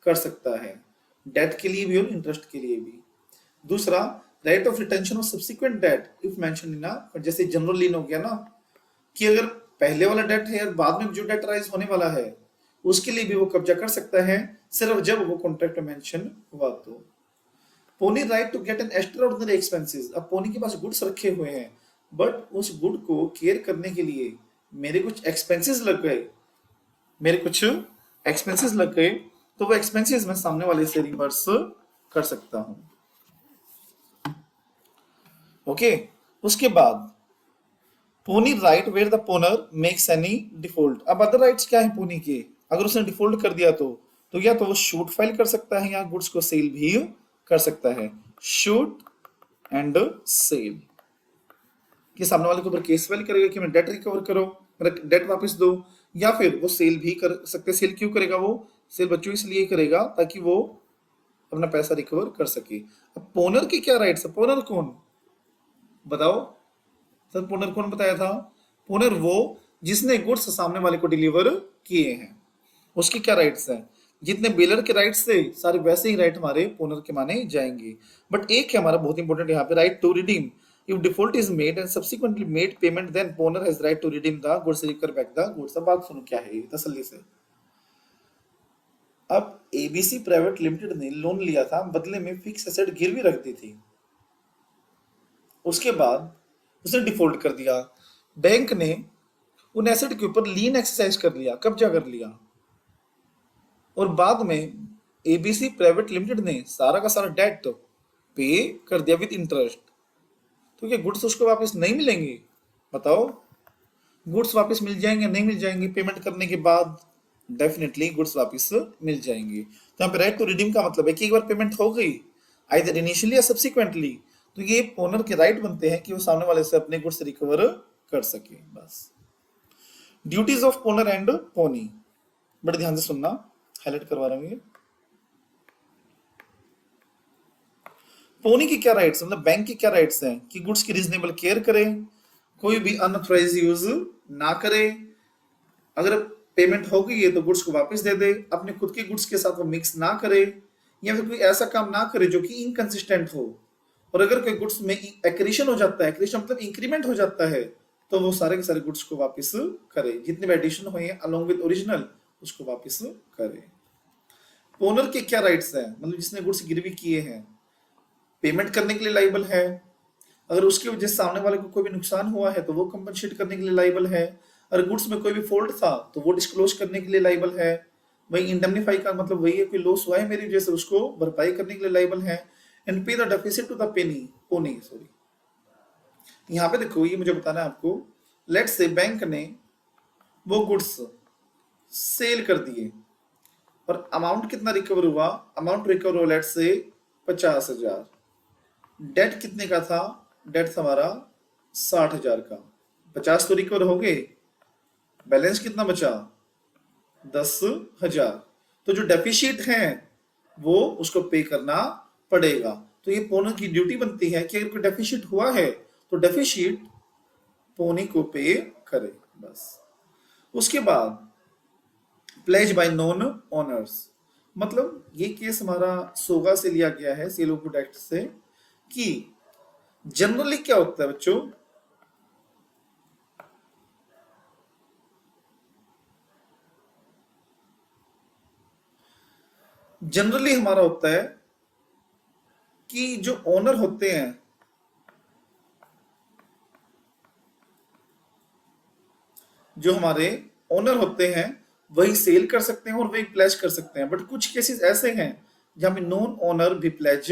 कर सकता है, डेट के लिए भी और इंटरेस्ट के लिए भी। दूसरा, right of retention of subsequent date if mention in a, जैसे जनरल लीन हो गया ना, कि अगर पहले वाला डेट है बाद में जो डेट राइज होने वाला है उसके लिए भी वो कब्जा कर सकता है, सिर्फ जब वो कॉन्ट्रैक्ट में मेंशन हुआ तो। Pawnee right to get an extraordinary expenses. अब पोनी के पास गुड्स रखे हुए हैं, बट उस गुड को केयर करने के लिए मेरे कुछ एक्सपेंसेस लग गए, तो वो एक्सपेंसेस मैं सामने वाले से रिवर्स कर सकता हूं। ओके, उसके बाद pawnee right where the pawnor makes any default. अब अदर राइट्स क्या है पोनी के? अगर उसने डिफॉल्ट कर दिया तो या तो वो शूट फाइल कर सकता है या गुड्स को सेल भी कर सकता है। शूट एंड सेल कि सामने वाले के ऊपर केस फाइल करेगा कि मैं डेट रिकवर करो, मेरा डेट वापस दो, या फिर वो सेल भी कर सकते। सेल क्यों करेगा? वो सेल बच्चों इसलिए करेगा ताकि वो अपना पैसा रिकवर कर सके। अब पोनर के क्या राइट्स है? पोनर कौन बताओ सर? पोनर कौन बताया था? पोनर वो जिसने गुड्स सामने वाले को डिलीवर किए हैं, उसके क्या राइट्स हैं? जितने बेलर के राइट्स थे सारे वैसे ही राइट हमारे पोनर के माने जाएंगे। बट एक है हमारा बहुत इंपॉर्टेंट यहाँ पे, right to redeem. If default is made and subsequently made payment, then pawnor has right to redeem the goods, recover back the goods. अब बात सुनो क्या है ये तसल्ली से। अब एबीसी प्राइवेट लिमिटेड ने लोन लिया था, बदले में फिक्स एसेट गिरवी रख दी थी। उसके बाद उसने डिफॉल्ट कर दिया। बैंक ने उन एसेट के ऊपर लीन एक्सरसाइज कर लिया, कब्जा कर लिया, और बाद में एबीसी प्राइवेट लिमिटेड ने सारा का सारा डेट पे कर दिया विद इंटरेस्ट। तो क्या गुड्स उसको वापस नहीं मिलेंगे? बताओ, गुड्स वापस मिल जाएंगे नहीं मिल जाएंगे? पेमेंट करने के बाद डेफिनेटली गुड्स वापस मिल जाएंगे। तो यहाँ पे राइट टू रिडीम का मतलब है कि एक बार पेमेंट हो गई आइदर इनिशियली या सब्सिक्वेंटली, तो ये ओनर के राइट बनते हैं कि वो सामने वाले से अपने गुड्स रिकवर कर सके। बस duties of owner and pawnee, बड़े ध्यान से सुनना, हाईलाइट करवा रहा हूं ये। पोनी की क्या राइट्स, मतलब बैंक की क्या राइट्स हैं? कि गुड्स की रीजनेबल केयर करे, कोई भी अनऑथराइज यूज ना करे, अगर पेमेंट हो गई है तो गुड्स को वापस दे दे, अपने खुद के गुड्स के साथ वो मिक्स ना करे, या फिर कोई ऐसा काम ना करे जो कि इनकंसिस्टेंट हो। और अगर कोई गुड्स में एक्रीशन हो जाता है, एक्रीशन मतलब इंक्रीमेंट हो जाता है, तो वो सारे के सारे गुड्स को वापस करे, जितने भी एडिशन हुए हैं अलोंग विद ओरिजिनल उसको वापस करे। ओनर के क्या राइट्स हैं? मतलब जिसने गुड्स गिरवी किए हैं, पेमेंट करने के लिए लाइबल है, अगर उसकी वजह से सामने वाले को कोई भी नुकसान हुआ है तो वो कंपनसेट करने के लिए लाइबल है, अगर गुड्स में कोई भी फॉल्ट था तो वो डिस्क्लोज करने के लिए लाइबल है, वही इंडेमनिफाई का मतलब वही है कोई लॉस हुआ है मेरी वजह से उसको भरपाई करने के लिए लाइबल है, and pay the deficit to the pawnee sorry. यहाँ पे देखो ये मुझे बताना है आपको, लेट्स से बैंक ने वो गुड्स सेल कर दिए और अमाउंट कितना रिकवर हुआ? अमाउंट रिकवर हुआ लेट्स से 50,000। डेट कितने का था? डेट था हमारा 60,000 का। 50 तो रिकवर हो गए, बैलेंस कितना बचा? 10,000। तो जो डेफिशिट है वो उसको पे करना पड़ेगा। तो ये पोनी की ड्यूटी बनती है कि अगर कोई डेफिशिट हुआ है तो डेफिशिट पोनी को पे करे। बस उसके बाद प्लेज बाय नॉन ओनर्स, मतलब ये केस हमारा सोगा से लिया गया है, सेल ऑफ गुड एक्ट से, कि जनरली क्या होता है बच्चों, जनरली हमारा होता है कि जो ओनर होते हैं, जो हमारे ओनर होते हैं वही सेल कर सकते हैं और वही प्लेज कर सकते हैं। बट कुछ केसेस ऐसे हैं जहां पे नॉन ओनर भी प्लेज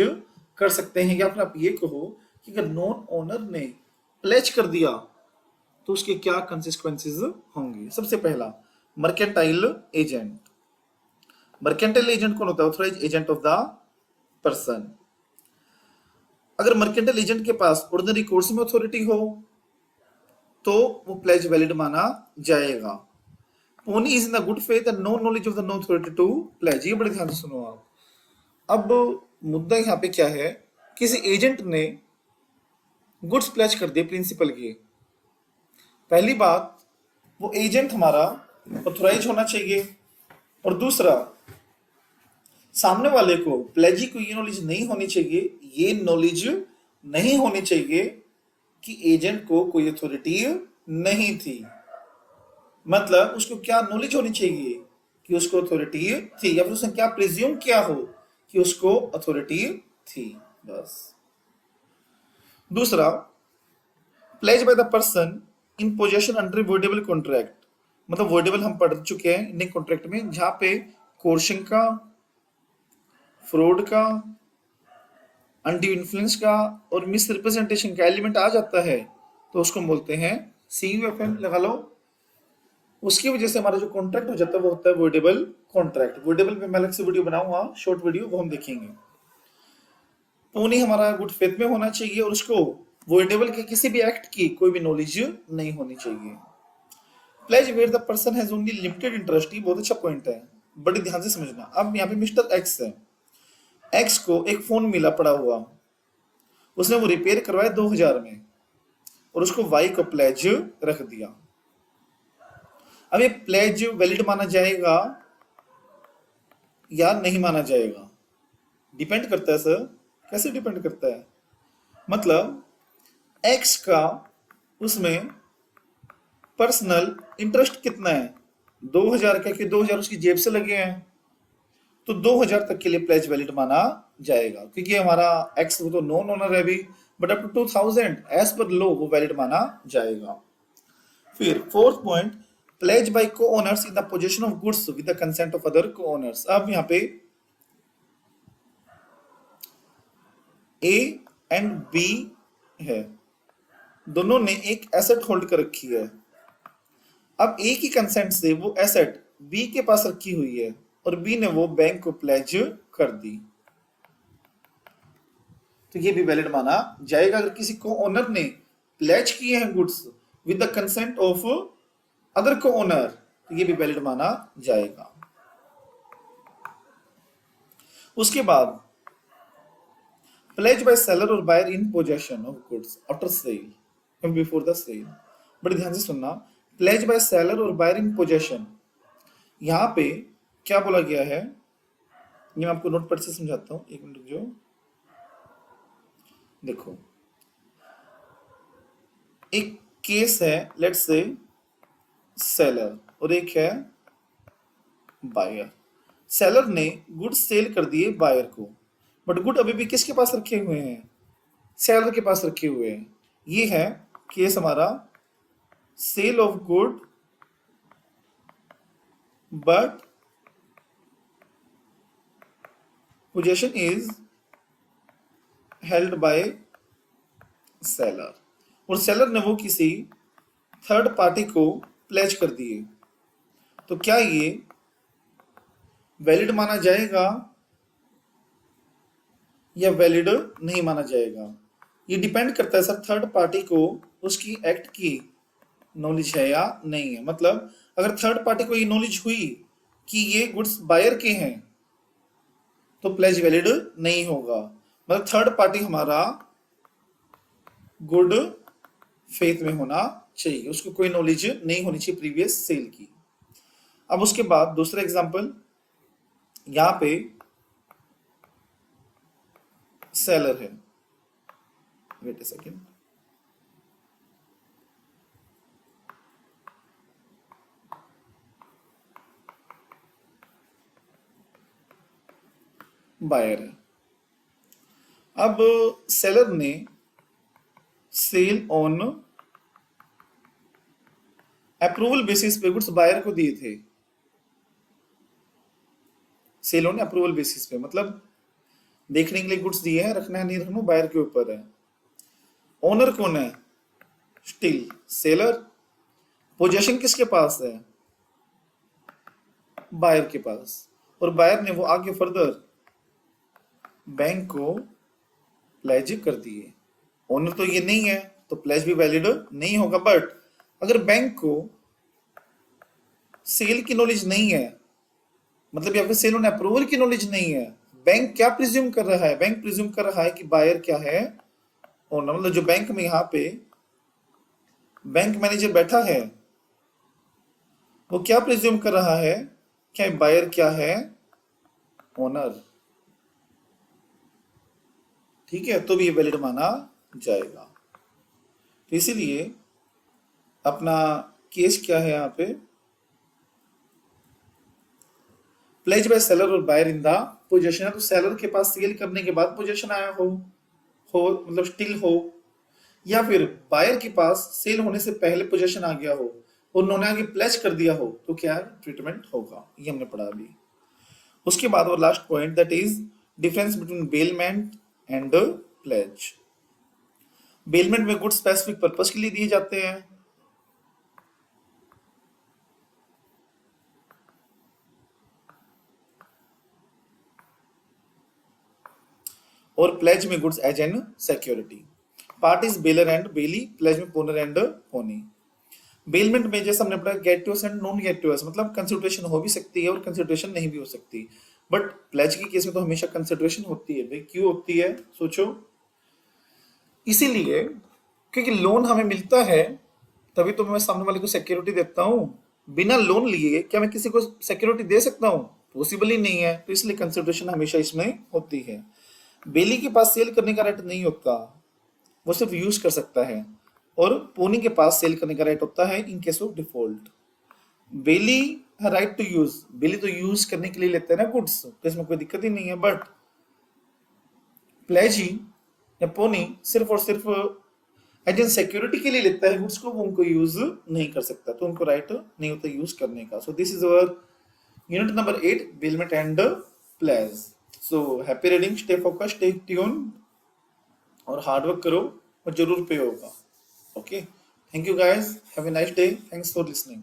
कर सकते हैं, या फिर आप ये कहो कि अगर नॉन ओनर ने प्लेज कर दिया तो उसके क्या कंसिक्वेंसेस होंगे। सबसे पहला मर्केंटाइल एजेंट। मर्केंटाइल एजेंट कौन होता है? Authorized agent of the person. अगर मर्केंटाइल एजेंट के पास ऑर्डिनरी कोर्स में अथॉरिटी हो तो वो प्लेज वैलिड माना जाएगा। Pawnee is in the good faith and no knowledge of the no authority to pledge. ये बड़े ध्यान से सुनो आप। अब मुद्दा यहाँ पे क्या है, किसी एजेंट ने गुड्स प्लेज कर दिए प्रिंसिपल की। पहली बात, वो एजेंट हमारा ऑथराइज होना चाहिए, और दूसरा सामने वाले को प्लेजी को ये नॉलेज नहीं होनी चाहिए, ये नॉलेज नहीं होनी चाहिए कि एजेंट को कोई अथॉरिटी नहीं थी। मतलब उसको क्या नॉलेज होनी चाहिए कि उसको अथॉरिटी थी, या फिर उसने क्या प्रिज्यूम किया हो कि उसको अथॉरिटी थी। बस। दूसरा, pledge by the person in possession under voidable contract. मतलब वोइडेबल हम पढ़ चुके हैं इंडियन कॉन्ट्रैक्ट में, जहां पे कोर्शन का, फ्रॉड का, अनड्यू इन्फ्लुएंस का और मिस रिप्रेजेंटेशन का एलिमेंट आ जाता है, तो उसको बोलते हैं CUFM, लगा लो। उसकी वजह से हमारा जो कॉन्ट्रैक्ट हो जाता है वो होता है वोइडेबल कॉन्ट्रैक्ट। वोइडेबल पे मैं अलग से वीडियो बनाऊंगा, शॉर्ट वीडियो, वो हम देखेंगे। तो नहीं, हमारा गुड फेथ में होना चाहिए और उसको वोइडेबल के किसी भी एक्ट की कोई भी नॉलेज नहीं होनी चाहिए। Pledge where the person has only limited interest, ये बहुत अच्छा पॉइंट है, बड़े ध्यान से समझना। अब यहाँ पे मिस्टर एक्स है, एक्स को एक फोन मिला पड़ा हुआ, उसने वो रिपेयर करवाया 2000 में और उसको वाई को प्लेज रख दिया। अब ये प्लेज वैलिड माना जाएगा या नहीं माना जाएगा, डिपेंड करता है सर। कैसे डिपेंड करता है? मतलब एक्स का उसमें पर्सनल इंटरेस्ट कितना है? 2000 का, कि 2000 उसकी जेब से लगे हैं, तो 2000 तक के लिए प्लेज वैलिड माना जाएगा, क्योंकि हमारा एक्स वो तो नॉन ओनर है अभी, but up to 2000 as per लो वो वैलिड माना जाएगा। फिर फोर्थ पॉइंट, प्लेज बाय को owners in the possession of goods with the consent of other को ओनर्स। अब यहाँ पे ए एंड बी है, दोनों ने एक एसेट होल्ड कर रखी है। अब ए की कंसेंट से वो एसेट बी के पास रखी हुई है और बी ने वो बैंक को प्लेज कर दी, तो ये भी वैलिड माना जाएगा। अगर किसी को ओनर ने प्लेज किए हैं goods with the consent of other को ओनर, तो ये भी वैलिड माना जाएगा। उसके बाद प्लेज बाय सेलर और buyer in possession of goods after sale and before the sale. बड़े ध्यान से सुनना, प्लेज बाय सेलर और बायर इन पोजेशन, यहां पे क्या बोला गया है ये मैं आपको नोट पर से समझाता हूं, एक मिनट जो देखो। एक केस है, लेट्स से सेलर और एक है बायर। सेलर ने गुड सेल कर दिए बायर को, बट गुड अभी भी किसके पास रखे हुए हैं? सेलर के पास रखे हुए हैं। ये है केस हमारा sale of good but possession is held by seller, और सेलर ने वो किसी थर्ड पार्टी को प्लेज कर दिए, तो क्या ये वैलिड माना जाएगा या वैलिड नहीं माना जाएगा? ये डिपेंड करता है सर, थर्ड पार्टी को उसकी एक्ट की नॉलेज है या नहीं है। मतलब अगर थर्ड पार्टी को ये नॉलेज हुई कि ये गुड्स बायर के हैं, तो प्लेज वैलिड नहीं होगा। मतलब थर्ड पार्टी हमारा गुड फेथ में होना चाहिए, उसको कोई नॉलेज नहीं होनी चाहिए प्रीवियस सेल की। अब उसके बाद दूसरा एग्जांपल, यहां पे सेलर है, वेट ए सेकेंड, बायर है। अब सेलर ने सेल ऑन अप्रूवल बेसिस पे गुड्स बायर को दिए थे। सेल ऑन अप्रूवल बेसिस पे मतलब देखने के लिए गुड्स दिए हैं, रखना है नहीं रखना बायर के ऊपर है। ओनर कौन है? Still seller. पोजेशन किसके पास है? बायर के पास, और बायर ने वो आगे फर्दर बैंक को प्लेज कर दिए। ओनर तो ये नहीं है, तो प्लेज भी वैलिड नहीं होगा। बट अगर बैंक को सेल की नॉलेज नहीं है, मतलब या फिर सेल ऑन अप्रूवल की नॉलेज नहीं है, बैंक क्या प्रिज्यूम कर रहा है? बैंक प्रिज्यूम कर रहा है कि बायर क्या है? ओनर। मतलब जो बैंक में यहाँ पे बैंक मैनेजर बैठा है, वो क्या प्रिज्यूम कर रहा है? क्या बायर क्या है? ओनर। ठीक है, तो भी ये वैलिड माना जाएगा। तो इसीलिए अपना केस क्या है यहाँ पे? प्लेज बाय सेलर और बायर इन द पोजेशन है, तो सेलर के पास सेल करने के बाद पोजेशन आया हो, हो, मतलब स्टिल हो, या फिर बायर के पास सेल होने से पहले पोजीशन आ गया हो और उन्होंने आगे प्लेज कर दिया हो, तो क्या ट्रीटमेंट होगा, ये हमने पढ़ा अभी। उसके बाद वो last point, that is difference between bailment and pledge. Bailment में गुड स्पेसिफिक पर्पस के लिए दिए जाते हैं, और प्लेज में goods as an security. Part is bailor and bailee, pledge में पोनर एंड पोनी। बेलमेंट में जैसे हमने पढ़ा गेटुअस एंड नॉन गेटुअस, मतलब कंसिडरेशन हो भी सकती है और कंसिडरेशन नहीं भी हो सकती, बट प्लेज के केस में तो हमेशा कंसिडरेशन होती है। भाई क्यों होती है, सोचो। इसीलिए क्योंकि लोन हमें मिलता है, तभी तो मैं सामने वाले को सिक्योरिटी देता हूँ। बिना लोन लिए क्या मैं किसी को सिक्योरिटी दे सकता हूँ? पॉसिबल ही नहीं है, तो इसलिए कंसिडरेशन हमेशा इसमें होती है। बेली के पास सेल करने का राइट नहीं होता, वो सिर्फ यूज कर सकता है, और पोनी के पास सेल करने का राइट होता है in case of default. Bailee right to use, bailee तो यूज करने के लिए लेते हैं ना गुड्स, तो इसमें कोई दिक्कत ही नहीं है, बट प्लेजी या पोनी सिर्फ और सिर्फ एजेंट सिक्योरिटी के लिए लेता है गुड्स को, वो उनको यूज नहीं कर सकता, तो उनको राइट नहीं होता यूज करने का। So this is our unit number 8, bailment and pledge. So happy reading, stay focus, stay tune, और हार्डवर्क करो और जरूर पे होगा। Okay, thank you guys, have a nice day, thanks for listening.